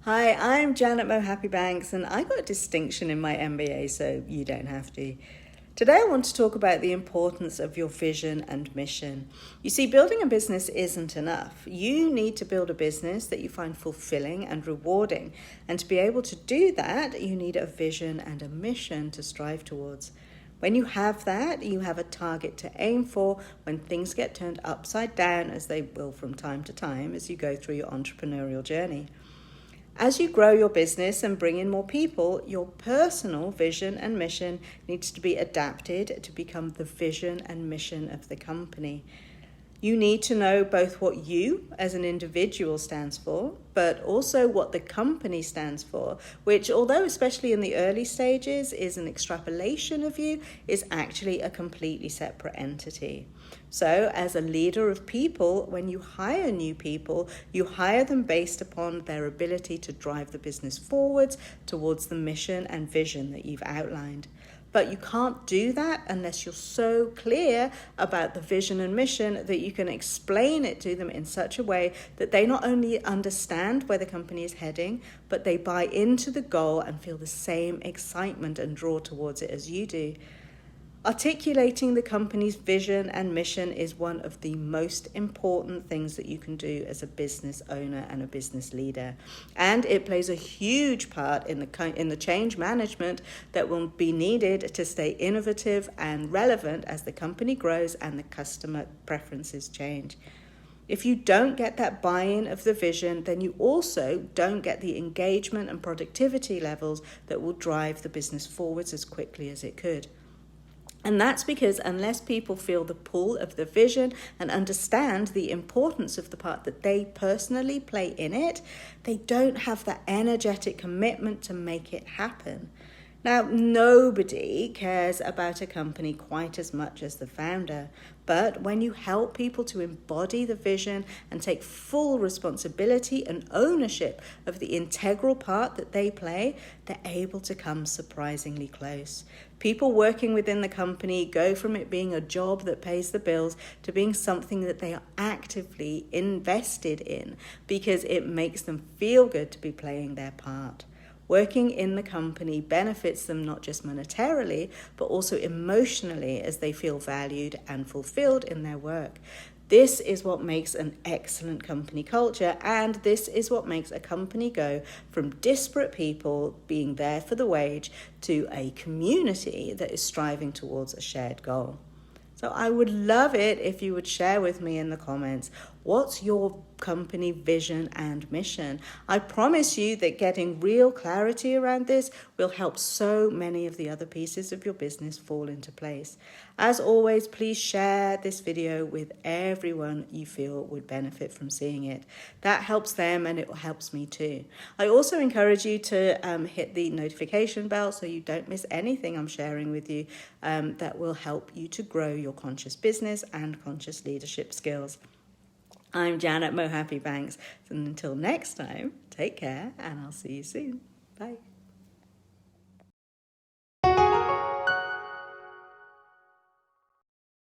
Hi, I'm Janet Mohapi-Banks, and I got a distinction in my MBA, so you don't have to. Today I want to talk about the importance of your vision and mission. You see, building a business isn't enough. You need to build a business that you find fulfilling and rewarding. And to be able to do that, you need a vision and a mission to strive towards. When you have that, you have a target to aim for when things get turned upside down, as they will from time to time as you go through your entrepreneurial journey. As you grow your business and bring in more people, your personal vision and mission needs to be adapted to become the vision and mission of the company. You need to know both what you as an individual stands for, but also what the company stands for, which, although especially in the early stages is an extrapolation of you, is actually a completely separate entity. So as a leader of people, when you hire new people, you hire them based upon their ability to drive the business forwards towards the mission and vision that you've outlined. But you can't do that unless you're so clear about the vision and mission that you can explain it to them in such a way that they not only understand where the company is heading, but they buy into the goal and feel the same excitement and draw towards it as you do. Articulating the company's vision and mission is one of the most important things that you can do as a business owner and a business leader. And it plays a huge part in the change management that will be needed to stay innovative and relevant as the company grows and the customer preferences change. If you don't get that buy-in of the vision, then you also don't get the engagement and productivity levels that will drive the business forwards as quickly as it could. And that's because unless people feel the pull of the vision and understand the importance of the part that they personally play in it, they don't have that energetic commitment to make it happen. Now, nobody cares about a company quite as much as the founder, but when you help people to embody the vision and take full responsibility and ownership of the integral part that they play, they're able to come surprisingly close. People working within the company go from it being a job that pays the bills to being something that they are actively invested in because it makes them feel good to be playing their part. Working in the company benefits them not just monetarily, but also emotionally as they feel valued and fulfilled in their work. This is what makes an excellent company culture, and this is what makes a company go from disparate people being there for the wage to a community that is striving towards a shared goal. So I would love it if you would share with me in the comments, what's your company vision and mission? I promise you that getting real clarity around this will help so many of the other pieces of your business fall into place. As always, please share this video with everyone you feel would benefit from seeing it. That helps them and it helps me too. I also encourage you to hit the notification bell so you don't miss anything I'm sharing with you that will help you to grow your conscious business and conscious leadership skills. I'm Janet Mohapi-Banks, and until next time, take care and I'll see you soon. Bye.